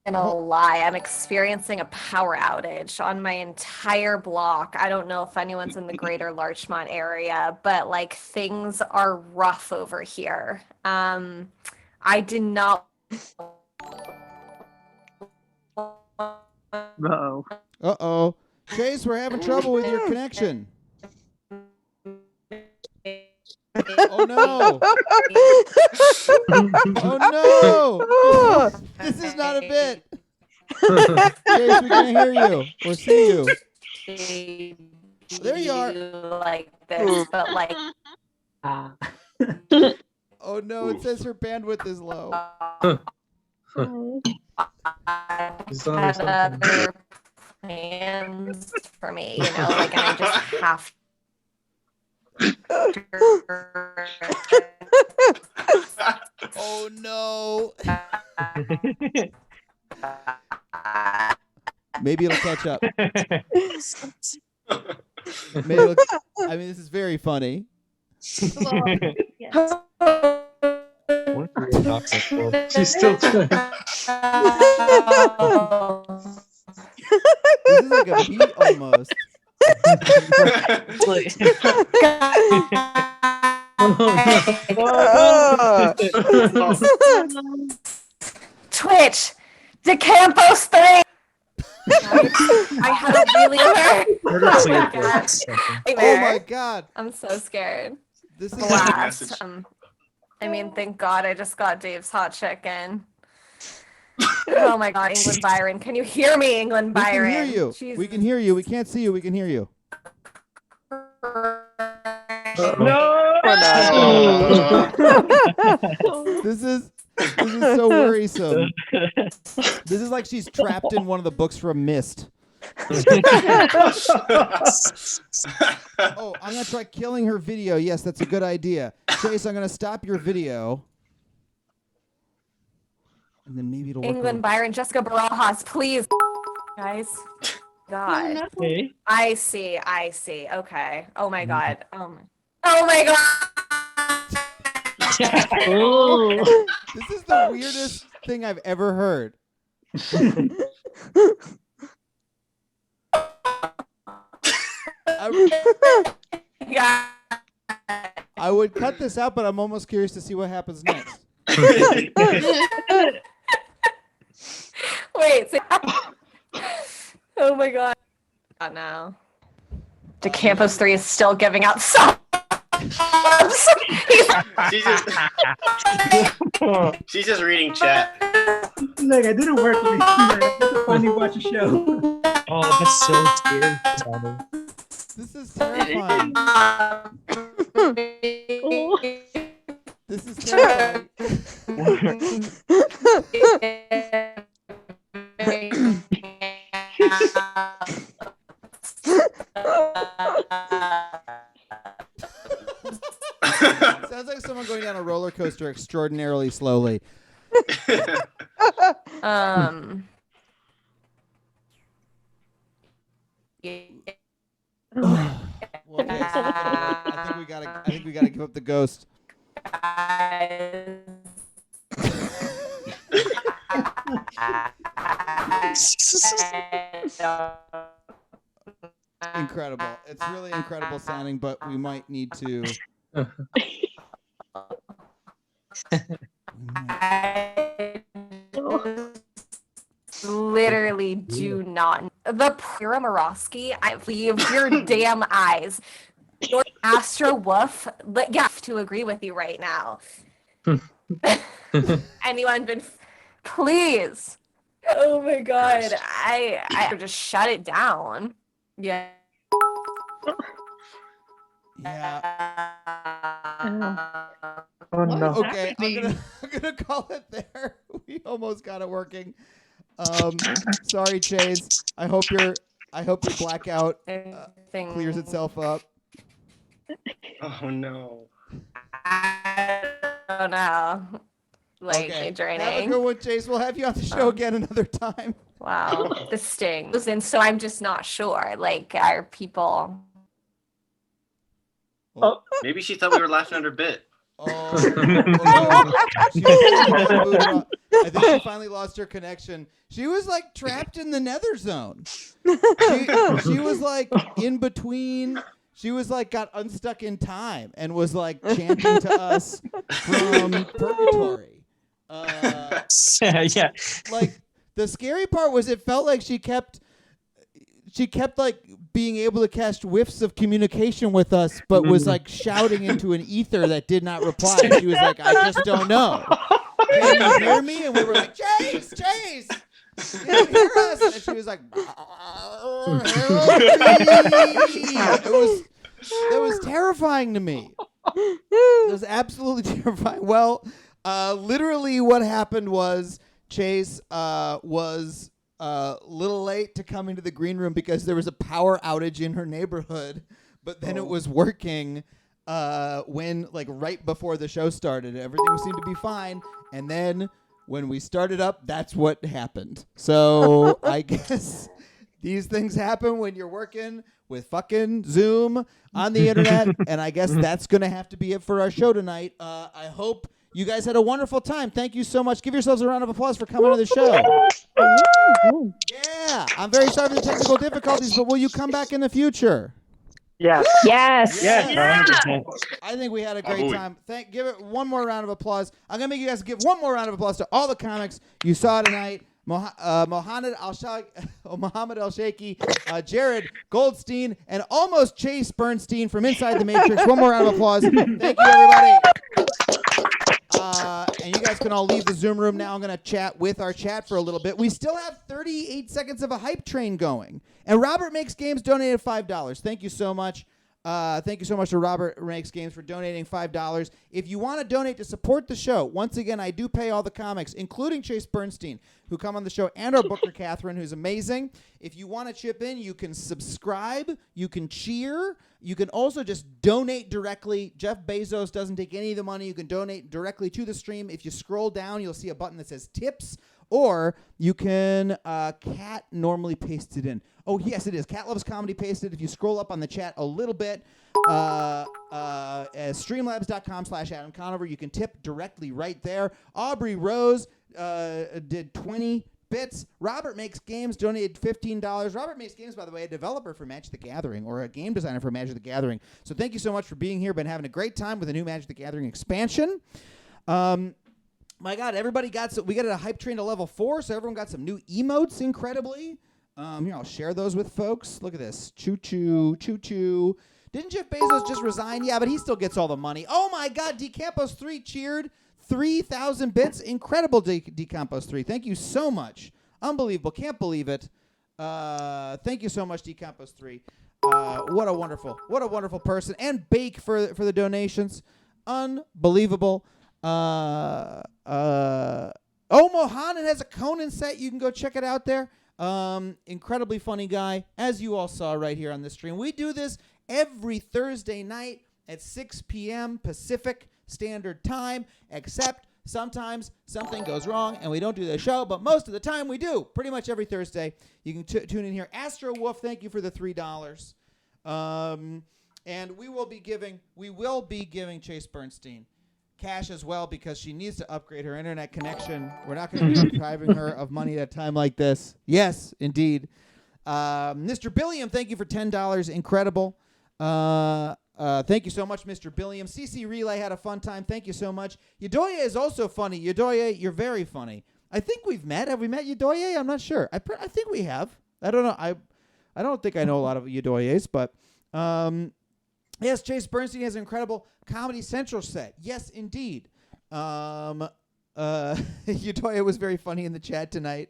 Gonna lie, I'm experiencing a power outage on my entire block. I don't know if anyone's in the greater Larchmont area, but like things are rough over here. I did not. Uh-oh. Chase, we're having trouble with your connection. Oh no! Oh no! This is not a bit. Chase, we can't hear you or see you. There you are. Like this, but like. Oh no! It says her bandwidth is low. Had other plans for me, you know, like, and I just have. Oh no. Maybe it'll catch up. I mean, this is very funny. Well, yes. She's still trying. This is like a beat almost. Twitch, DeCampos 3. I had a really hard. Oh my god! I'm so scared. This is Blast. I mean, thank God I just got Dave's hot chicken. Oh my God, England Byron. Can you hear me, England Byron? We can hear you. Jesus. We can hear you. We can't see you. We can hear you. No! This is so worrisome. This is like she's trapped in one of the books from Mist. Oh, I'm gonna try killing her video. Yes, that's a good idea. Chase, I'm gonna stop your video. And then maybe it'll work. England Byron, Jessica Barajas, please. Guys. God. Hey. I see. Okay. Oh my God. Oh my God. Oh. This is the weirdest thing I've ever heard. Yeah. I would cut this out, but I'm almost curious to see what happens next. Wait. Oh my God. Oh no. DeCampos 3 is still giving out subs. She's just reading chat. Look, I didn't work with me. It's funny watch a show. Oh, that's so scary. This is terrifying. This is terrifying. Sounds like someone going down a roller coaster extraordinarily slowly. Well, okay, so I think we gotta give up the ghost. Incredible. It's really incredible sounding, but we might need to. Literally do not. The Pira Morosky, I leave your damn eyes. Your Astro Woof, yeah, to agree with you right now. Anyone been, please. Oh my God. I just shut it down. Yeah. Yeah. Oh no. Okay, I'm gonna call it there. We almost got it working. Sorry, Chase. I hope your blackout clears itself up. Oh no. I don't know. Like Okay. draining. Have a good one, Chase. We'll have you on the show again another time. Wow, the stings. And so I'm just not sure. Like, are people? Maybe she thought we were laughing at her bit. Oh. I think she finally lost her connection. She was like trapped in the nether zone. She was like in between. She was like got unstuck in time and was like chanting to us from purgatory. Yeah. Like the scary part was it felt like she kept like being able to catch whiffs of communication with us, but was like shouting into an ether that did not reply. She was like, I just don't know. Can you hear me? And we were like, Chase, can you hear us? And she was like, it was terrifying to me. It was absolutely terrifying. Well, literally what happened was Chase was a little late to come into the green room because there was a power outage in her neighborhood, but then it was working when like right before the show started. Everything seemed to be fine, and then when we started up, that's what happened. So I guess these things happen when you're working with fucking Zoom on the internet, and I guess that's gonna have to be it for our show tonight. I hope you guys had a wonderful time. Thank you so much. Give yourselves a round of applause for coming to the show. Yeah, I'm very sorry for the technical difficulties, but will you come back in the future? Yes. I think we had a great time. Give it one more round of applause. I'm going to make you guys give one more round of applause to all the comics you saw tonight. Mohanad Elshieky, Jared Goldstein, and almost Chase Bernstein from Inside the Matrix. One more round of applause. Thank you, everybody. And you guys can all leave the Zoom room now. I'm going to chat with our chat for a little bit. We still have 38 seconds of a hype train going. And Robert Makes Games donated $5. Thank you so much. Thank you so much to Robert Makes Games for donating $5. If you want to donate to support the show, once again, I do pay all the comics, including Chase Bernstein, who come on the show, and our booker, Catherine, who's amazing. If you want to chip in, you can subscribe, you can cheer, you can also just donate directly. Jeff Bezos doesn't take any of the money. You can donate directly to the stream. If you scroll down, you'll see a button that says tips, or you can, Cat normally pastes it in. Oh, yes, it is. Cat Loves Comedy pasted. If you scroll up on the chat a little bit, streamlabs.com/Adam Conover, you can tip directly right there. Aubrey Rose did 20 bits. Robert Makes Games donated $15. Robert Makes Games, by the way, a developer for Magic the Gathering, or a game designer for Magic the Gathering. So thank you so much for being here. Been having a great time with the new Magic the Gathering expansion. My God, everybody we got a hype train to level 4, so everyone got some new emotes, incredibly. Here, I'll share those with folks. Look at this. Choo-choo, choo-choo. Didn't Jeff Bezos just resign? Yeah, but he still gets all the money. Oh, my God, Decampos 3 cheered. 3,000 bits. Incredible, Decampos 3. Thank you so much. Unbelievable. Can't believe it. Thank you so much, Decampos 3. What a wonderful person. And Bake for the donations. Unbelievable. Mohanad has a Conan set. You can go check it out there. Incredibly funny guy, as you all saw right here on this stream. We do this every Thursday night at 6 p.m. Pacific Standard Time, except sometimes something goes wrong and we don't do the show, but most of the time we do. Pretty much every Thursday. You can tune in here. Astro Wolf, thank you for the $3. And we will be giving Chase Bernstein cash as well because she needs to upgrade her internet connection. We're not going to be depriving her of money at a time like this. Yes, indeed. Mr. Billiam, thank you for $10. Incredible. Thank you so much, Mr. Billiam. CC Relay had a fun time. Thank you so much. Yudoya is also funny. Yudoya, you're very funny. I think we've met. Have we met Yudoya? I'm not sure. I think we have. I don't know. I don't think I know a lot of Yudoyas, but yes, Chase Bernstein has an incredible Comedy Central set. Yes, indeed. Yudoya was very funny in the chat tonight.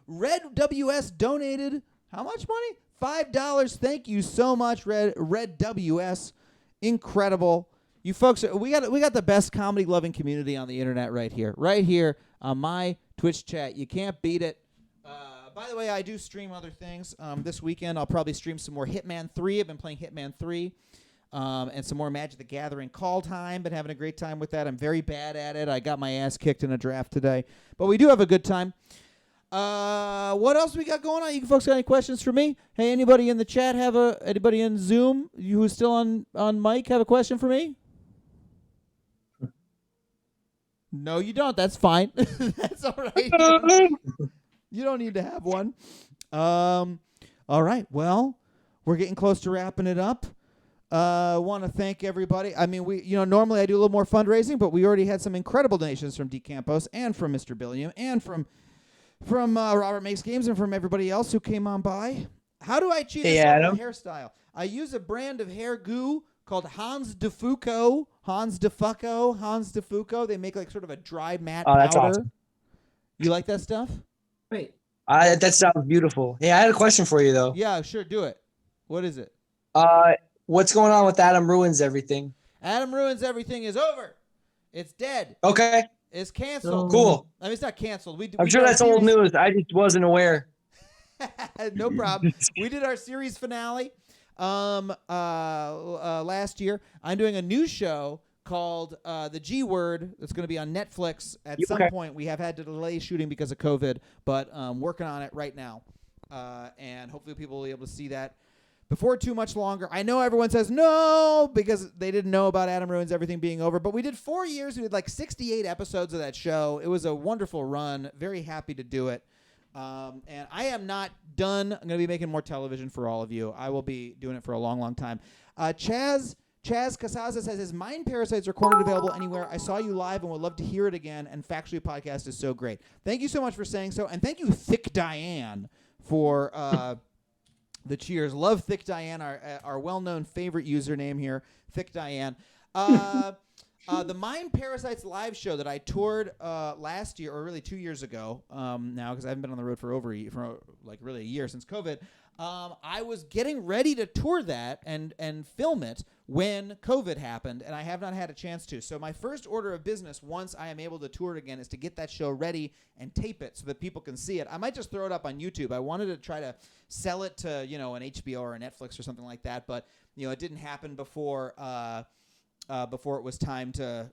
Red WS donated how much money? $5. Thank you so much, Red WS. Incredible. You folks, we got the best comedy loving community on the internet right here on my Twitch chat. You can't beat it. By the way, I do stream other things. This weekend, I'll probably stream some more Hitman 3. I've been playing Hitman 3. And some more Magic the Gathering call time. Been having a great time with that. I'm very bad at it. I got my ass kicked in a draft today. But we do have a good time. What else we got going on? You folks got any questions for me? Hey, anybody in the chat anybody in Zoom who's still on mic have a question for me? No, you don't. That's fine. That's all right. You don't need to have one. All right. Well, we're getting close to wrapping it up. Want to thank everybody. I mean, normally I do a little more fundraising, but we already had some incredible donations from D. Campos and from Mr. Billiam and from Robert Makes Games and from everybody else who came on by. How do I achieve this hairstyle? I use a brand of hair goo called Hans de Foucault. They make like sort of a dry matte powder. That's awesome. You like that stuff? Wait. That sounds beautiful. Hey, I had a question for you though. Yeah, sure, do it. What is it? What's going on with Adam Ruins Everything? Adam Ruins Everything is over. It's dead. Okay. It's canceled. Cool. I mean, it's not canceled. I'm sure that's old news. I just wasn't aware. No problem. We did our series finale last year. I'm doing a new show called The G Word that's going to be on Netflix at some point. We have had to delay shooting because of COVID, but working on it right now. And hopefully people will be able to see that before too much longer. I know everyone says no because they didn't know about Adam Ruins Everything being over, but we did 4 years. We did like 68 episodes of that show. It was a wonderful run. Very happy to do it. And I am not done. I'm going to be making more television for all of you. I will be doing it for a long, long time. Chaz Casaza says his Mind Parasites are recorded available anywhere. I saw you live and would love to hear it again. And Factually Podcast is so great. Thank you so much for saying so. And thank you, Thick Diane, for the cheers. Love Thick Diane, our well-known favorite username here, Thick Diane. The Mind Parasites live show that I toured last year, or really 2 years ago now, because I haven't been on the road for really a year since COVID. I was getting ready to tour that and film it when COVID happened, and I have not had a chance to. So my first order of business, once I am able to tour it again, is to get that show ready and tape it so that people can see it. I might just throw it up on YouTube. I wanted to try to sell it to, an HBO or a Netflix or something like that, but, it didn't happen before it was time to,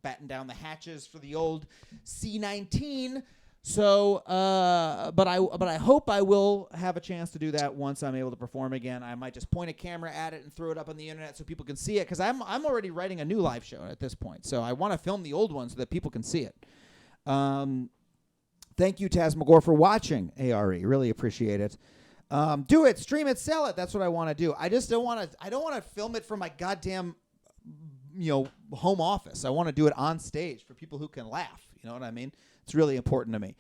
batten down the hatches for the old C-19. So, but I hope I will have a chance to do that once I'm able to perform again. I might just point a camera at it and throw it up on the internet so people can see it, because I'm already writing a new live show at this point. So I want to film the old one so that people can see it. Thank you, Taz McGore, for watching ARE. Really appreciate it. Do it, stream it, sell it. That's what I want to do. I just don't want to. I don't want to film it from my goddamn, home office. I want to do it on stage for people who can laugh. You know what I mean? It's really important to me.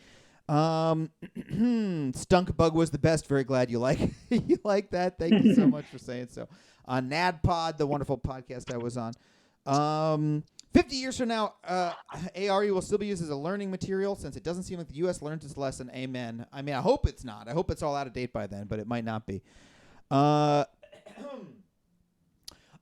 Stunk Bug was the best. Very glad you like you like that. Thank you so much for saying so. On NADPod, the wonderful podcast I was on. 50 years from now, ARE will still be used as a learning material since it doesn't seem like the U.S. learned its lesson. Amen. I mean, I hope it's not. I hope it's all out of date by then, but it might not be.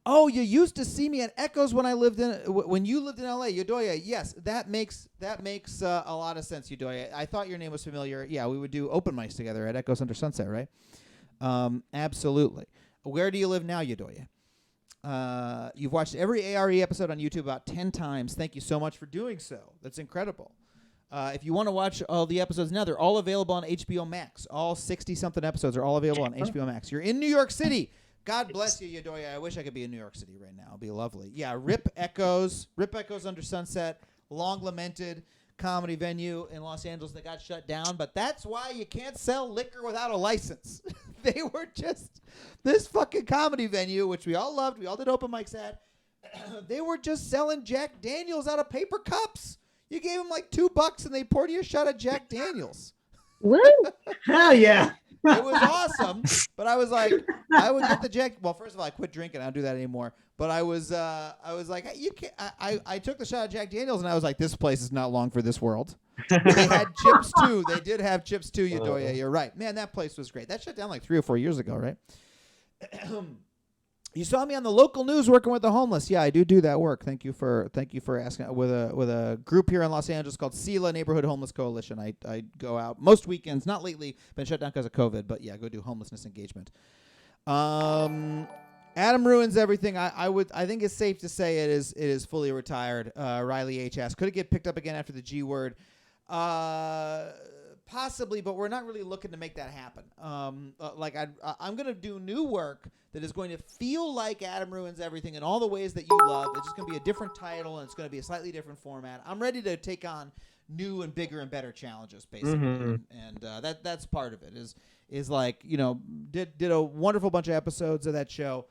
Oh, you used to see me at Echoes when when you lived in LA, Yodoya. Yes, that makes a lot of sense, Yodoya. I thought your name was familiar. Yeah, we would do open mics together at Echoes Under Sunset, right? Absolutely. Where do you live now, Yodoya? You've watched every ARE episode on YouTube about 10 times. Thank you so much for doing so. That's incredible. If you want to watch all the episodes now, they're all available on HBO Max. All 60-something episodes are all available on HBO Max. You're in New York City. God bless you, Yodoya. I wish I could be in New York City right now. It'd be lovely. Yeah, Rip Echoes Under Sunset, long lamented comedy venue in Los Angeles that got shut down. But that's why you can't sell liquor without a license. They were just this fucking comedy venue, which we all loved. We all did open mics at. They were just selling Jack Daniels out of paper cups. You gave them like $2 and they poured you a shot of Jack Daniels. Woo! Hell yeah. It was awesome, but I was like, I would get the Jack. Well, first of all, I quit drinking. I don't do that anymore. But I was like, hey, you can't. I took the shot of Jack Daniels, and I was like, this place is not long for this world. They had chips too. They did have chips too. Yodoya, you're right, man. That place was great. That shut down like 3 or 4 years ago, right? You saw me on the local news working with the homeless. Yeah, I do that work. Thank you for asking. With a group here in Los Angeles called SELA, Neighborhood Homeless Coalition. I go out most weekends. Not lately, been shut down because of COVID. But yeah, go do homelessness engagement. Adam ruins everything. I think it's safe to say it is fully retired. Riley H asked, could it get picked up again after the G word? Possibly, but we're not really looking to make that happen. I'm going to do new work that is going to feel like Adam Ruins Everything in all the ways that you love. It's just going to be a different title, and it's going to be a slightly different format. I'm ready to take on new and bigger and better challenges, basically. Mm-hmm. And that's part of it, is like, did a wonderful bunch of episodes of that show.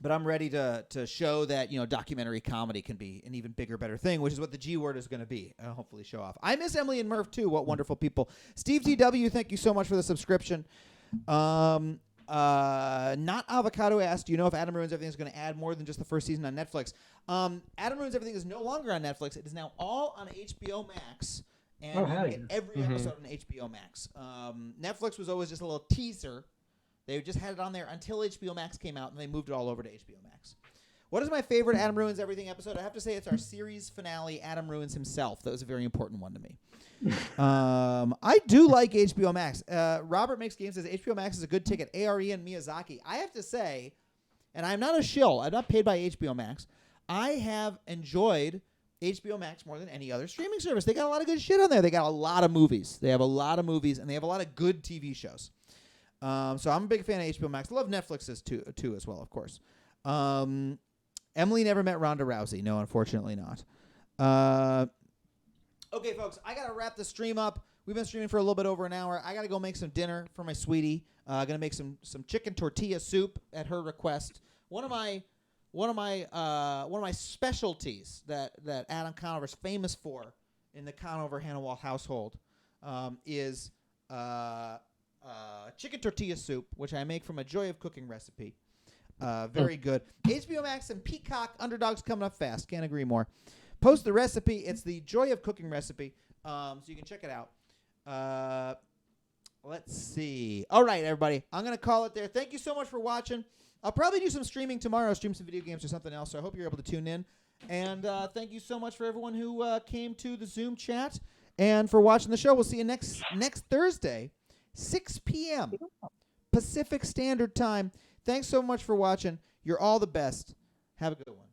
But I'm ready to show that, documentary comedy can be an even bigger, better thing, which is what the G word is going to be. I'll hopefully show off. I miss Emily and Murph, too. What wonderful people. Steve TW, thank you so much for the subscription. Not Avocado asked, do you know if Adam Ruins Everything is going to add more than just the first season on Netflix? Adam Ruins Everything is no longer on Netflix. It is now all on HBO Max. And you can get every episode on HBO Max. Netflix was always just a little teaser. They just had it on there until HBO Max came out, and they moved it all over to HBO Max. What is my favorite Adam Ruins Everything episode? I have to say it's our series finale, Adam Ruins Himself. That was a very important one to me. I do like HBO Max. Robert Makes Games says HBO Max is a good ticket. ARE and Miyazaki. I have to say, and I'm not a shill. I'm not paid by HBO Max. I have enjoyed HBO Max more than any other streaming service. They got a lot of good shit on there. They got a lot of movies. They have a lot of movies, and they have a lot of good TV shows. So I'm a big fan of HBO Max. I love Netflix's too as well, of course. Emily never met Ronda Rousey. No, unfortunately not. Okay, folks, I got to wrap the stream up. We've been streaming for a little bit over an hour. I got to go make some dinner for my sweetie. Going to make some chicken tortilla soup at her request. One of my specialties that Adam Conover is famous for in the Conover Hannawalt household is chicken tortilla soup, which I make from a Joy of Cooking recipe. Very good. HBO Max and Peacock Underdog's coming up fast. Can't agree more. Post the recipe. It's the Joy of Cooking recipe, so you can check it out. Let's see. All right, everybody. I'm going to call it there. Thank you so much for watching. I'll probably do some streaming tomorrow, stream some video games or something else, so I hope you're able to tune in. And thank you so much for everyone who came to the Zoom chat and for watching the show. We'll see you next Thursday, 6 p.m. Pacific Standard Time. Thanks so much for watching. You're all the best. Have a good one.